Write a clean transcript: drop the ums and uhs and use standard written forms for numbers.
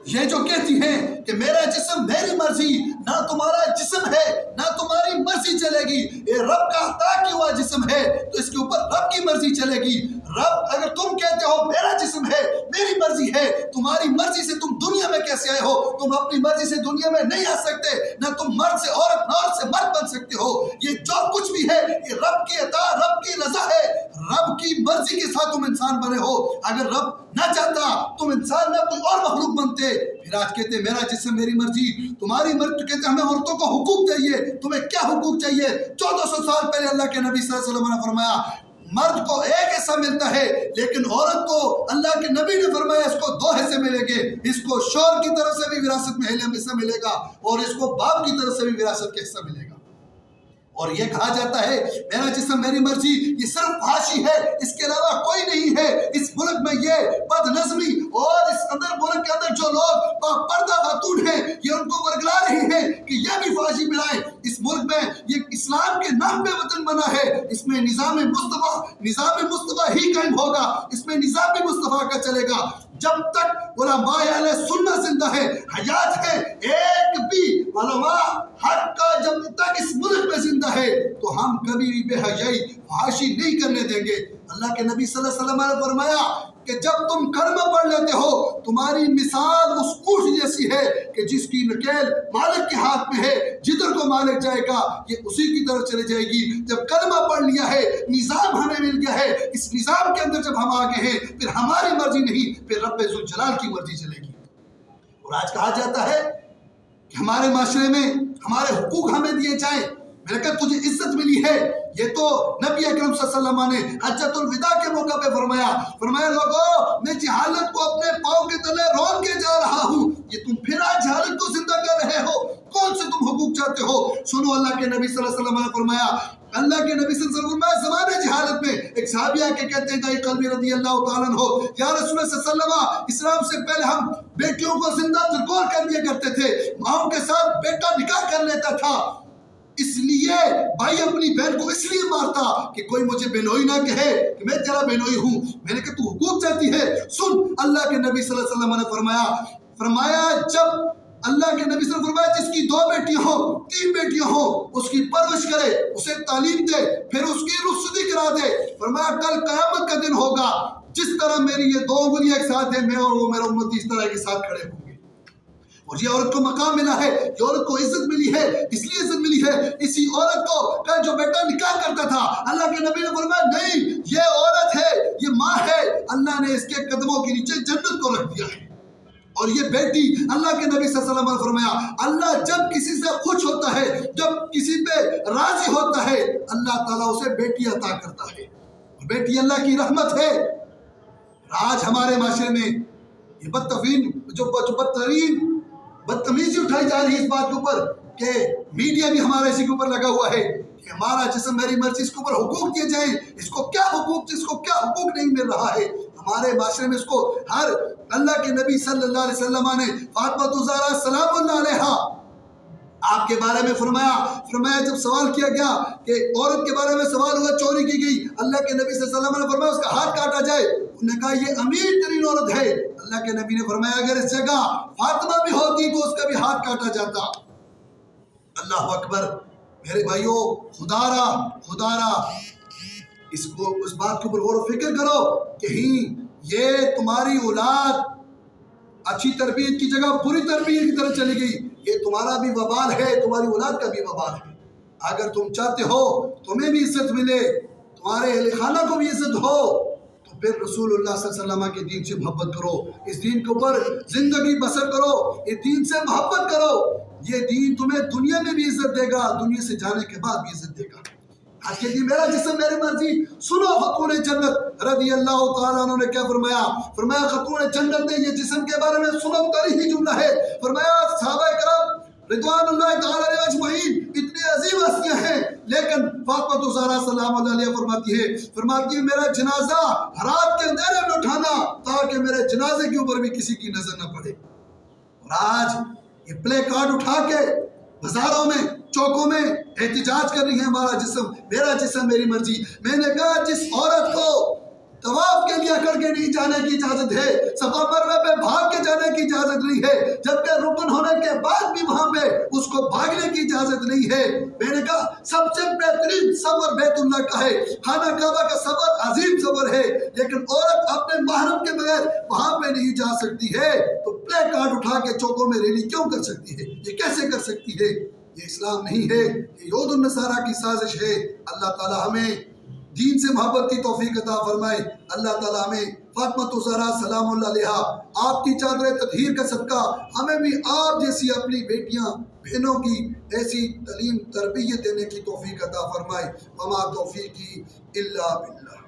یہ جو کہتی ہیں کہ میرا جسم میری مرضی، نہ تمہارا جسم ہے نہ تمہاری مرضی چلے گی، یہ رب کا عطا کیا ہوا جسم ہے تو اس کے اوپر رب کی مرضی چلے گی۔ رب اگر تم کہتے ہو میرا جسم ہے میری مرضی ہے، تمہاری مرضی سے تم دنیا میں کیسے آئے ہو؟ تم اپنی مرضی سے دنیا میں نہیں آ سکتے، نہ تم مرد سے عورت نہ عورت سے مرد بن سکتے ہو۔ یہ جو کچھ بھی ہے یہ رب کی عطا، رب کی رضا ہے، رب کی مرضی کے ساتھ تم انسان بنے ہو۔ اگر رب نہ چاہتا تم انسان نہ کوئی اور مخلوق بنتے۔ پھر آج کہتے میرا جسم میری مرضی، تمہاری مرضی، تو کہتے ہمیں عورتوں کو حقوق چاہیے۔ تمہیں کیا حقوق چاہیے؟ 1400 سال پہلے اللہ کے نبی صلی اللہ علیہ وسلم نے فرمایا مرد کو ایک حصہ ملتا ہے، لیکن عورت کو اللہ کے نبی نے فرمایا اس کو 2 حصے ملیں گے، اس کو شوہر کی طرف سے بھی وراثت میں حصہ ملے گا اور اس کو باپ کی طرف سے بھی وراثت کا حصہ ملے گا۔ اور یہ کہا جاتا ہے میرا جسم میری مرضی، یہ صرف فحاشی ہے، اس کے علاوہ کوئی نہیں ہے۔ اس ملک میں یہ بد نظمی اور اس ملک کے اندر جو لوگ پردہ خاتون ہیں یہ ان کو ورگلا رہے ہیں کہ یہ بھی فحاشی ملائیں۔ اس ملک میں یہ اسلام کے نام پہ وطن بنا ہے، اس میں نظام مصطفیٰ ہی قائم ہوگا، اس میں نظام مصطفیٰ کا چلے گا جب تک علماء اہل سنت زندہ ہے، حیات ہے۔ ایک بھی علماء حق کا جب تک اس ملک میں زندہ ہے تو ہم کبھی بھی بے حیائی فحاشی نہیں کرنے دیں گے۔ اللہ کے نبی صلی اللہ علیہ وسلم نے فرمایا کہ جب تم کلمہ پڑھ لیتے ہو تمہاری مثال اس اونٹ جیسی ہے کہ جس کی نکیل مالک کے ہاتھ میں ہے، جدھر کو مالک جائے گا یہ اسی کی طرف چلے جائے گی۔ جب کلمہ پڑھ لیا ہے، نظام ہمیں مل گیا ہے، اس نظام کے اندر جب ہم آگے ہیں پھر ہماری مرضی نہیں، پھر رب ذوالجلال کی مرضی چلے گی۔ اور آج کہا جاتا ہے کہ ہمارے معاشرے میں ہمارے حقوق ہمیں دیے جائیں۔ میں نے کہا تجھے عزت ملی ہے، یہ تو نبی اکرم صلی اللہ علیہ وسلم نے حجۃ الوداع کے موقع پہ فرمایا لوگو میں جہالت کو اپنے پاؤں کے تلے رون کے جا رہا ہوں، یہ تم پھر آج جہالت کو زندہ کر رہے ہو، کون سے تم حقوق چاہتے ہو؟ سنو اللہ کے نبی صلی اللہ علیہ وسلم نے فرمایا، اللہ کے نبی صلی اللہ علیہ وسلم نے زمانے جہالت میں ایک صحابی آ کے کہتے ہیں دائی قلبی رضی اللہ تعالیٰ عنہ، یا رسول اللہ صلی اللہ علیہ وسلم اسلام سے پہلے ہم بیٹیوں کو زندہ ترکور کر دیا کرتے تھے، ماؤں کے ساتھ بیٹا نکاح کر لیتا تھا، اس لیے بھائی اپنی بہن کو اس لیے مارتا کہ کوئی مجھے بہنوئی نہ کہے کہ میں تیرا بہنوئی ہوں۔ میں نے کہا تو حقوق چاہتی ہے؟ سن اللہ کے نبی صلی اللہ علیہ وسلم نے فرمایا جب اللہ کے نبی صلی اللہ علیہ وسلم نے فرمایا جس کی 2 بیٹیاں ہوں 3 بیٹیاں ہوں اس کی پرورش کرے، اسے تعلیم دے، پھر اس کی رخصتی کرا دے۔ فرمایا کل قیامت کا دن ہوگا جس طرح میری یہ 2 انگلیاں ایک ساتھ ہیں، میں اور وہ میرا امتی اس طرح کے ساتھ کھڑے ہوں گے۔ اور یہ عورت کو مقام ملا ہے، یہ عورت کو عزت ملی ہے، اس لیے عزت ملی ہے اسی عورت کو کا جو بیٹا نکاح کرتا تھا، اللہ کے نبی نے فرمایا نہیں یہ عورت ہے، یہ ماں ہے، اللہ نے اس کے قدموں کے نیچے جنت کو رکھ دیا ہے۔ اور یہ بیٹی اللہ کے نبی صلی اللہ علیہ وسلم نے فرمایا اللہ جب کسی سے خوش ہوتا ہے، جب کسی پہ راضی ہوتا ہے، اللہ تعالیٰ اسے بیٹی عطا کرتا ہے، اور بیٹی اللہ کی رحمت ہے۔ آج ہمارے معاشرے میں یہ بدتمیزی اٹھائی جا رہی ہے اس بات کے اوپر کہ میڈیا بھی ہمارا اسی کے اوپر لگا ہوا ہے کہ ہمارا جسم میری مرضی، اس کے اوپر حقوق دیے جائیں، اس کو کیا حقوق نہیں مل رہا ہے۔ ہمارے معاشرے میں اس کو ہر اللہ کے نبی صلی اللہ علیہ وسلم نے فاطمہ الزہرا سلام اللہ علیہا آپ کے بارے میں فرمایا جب سوال کیا گیا کہ عورت کے بارے میں سوال ہوا چوری کی گئی، اللہ کے نبی صلی اللہ علیہ وسلم نے فرمایا اس کا ہاتھ کاٹا جائے، انہوں نے کہا یہ امیر ترین عورت ہے، اللہ کے نبی نے فرمایا اگر اس جگہ فاطمہ بھی ہوتی تو اس کا بھی ہاتھ کاٹا جاتا۔ اللہ اکبر۔ میرے بھائیوں خدا را اس بات کے اوپر غور و فکر کرو کہیں یہ تمہاری اولاد اچھی تربیت کی جگہ بری تربیت کی طرف چلی گئی، یہ تمہارا بھی وبال ہے، تمہاری اولاد کا بھی وبال ہے۔ اگر تم چاہتے ہو تمہیں بھی عزت ملے، تمہارے اہل خانہ کو بھی عزت ہو، تو پھر رسول اللہ صلی اللہ علیہ وسلم کے دین سے محبت کرو، اس دین کے اوپر زندگی بسر کرو، اس دین سے محبت کرو، یہ دین تمہیں دنیا میں بھی عزت دے گا، دنیا سے جانے کے بعد بھی عزت دے گا۔ آج کے دن میرا جسم میری مرضی، سنو خاتون جنت رضی اللہ تعالیٰ عنہ نے کیا فرمایا خاتون جنت نے یہ جسم کے بارے میں سنو تاریخی جملہ ہے، فرمایا صحابہ کرام رضوان اللہ تعالیٰ علیہ اجمعین اتنے عظیم ہستیاں ہیں، لیکن فاطمہ الزہرا سلام اللہ علیہ فرماتی ہے میرا جنازہ رات کے اندھیرے میں اٹھانا تاکہ میرے جنازے کے اوپر بھی کسی کی نظر نہ پڑے۔ اور آج یہ پلے کارڈ اٹھا کے بازاروں میں چوکوں میں احتجاج کر رہی ہے ہمارا جسم میرا جسم میری مرضی۔ میں نے کہا جس عورت کو طواف کے لیے کر کے نہیں جانے کی اجازت ہے، صفا مروہ پہ بھاگ کے جانے کی اجازت نہیں ہے، جبکہ رکن ہونے کے بعد بھی وہاں پہ اس کو بھاگنے کی اجازت نہیں ہے۔ میں نے کہا سب سے بہترین سفر بیت اللہ کا ہے، خانہ کعبہ کا سفر عظیم سفر ہے، لیکن عورت اپنے محرم کے بغیر وہاں پہ نہیں جا سکتی ہے، تو پلے کارڈ اٹھا کے چوکوں میں ریلی کیوں کر سکتی ہے؟ یہ کیسے کر سکتی ہے؟ یہ اسلام نہیں ہے، یہ یہود النصارہ کی سازش ہے۔ اللہ تعالی ہمیں دین سے محبت کی توفیق عطا فرمائے۔ اللہ تعالی ہمیں فاطمہ الزہرا سلام اللہ علیہا آپ کی چادر تطہیر کا صدقہ ہمیں بھی آپ جیسی اپنی بیٹیاں بہنوں کی ایسی تعلیم تربیت دینے کی توفیق عطا فرمائے۔ وما توفیقی الا باللہ۔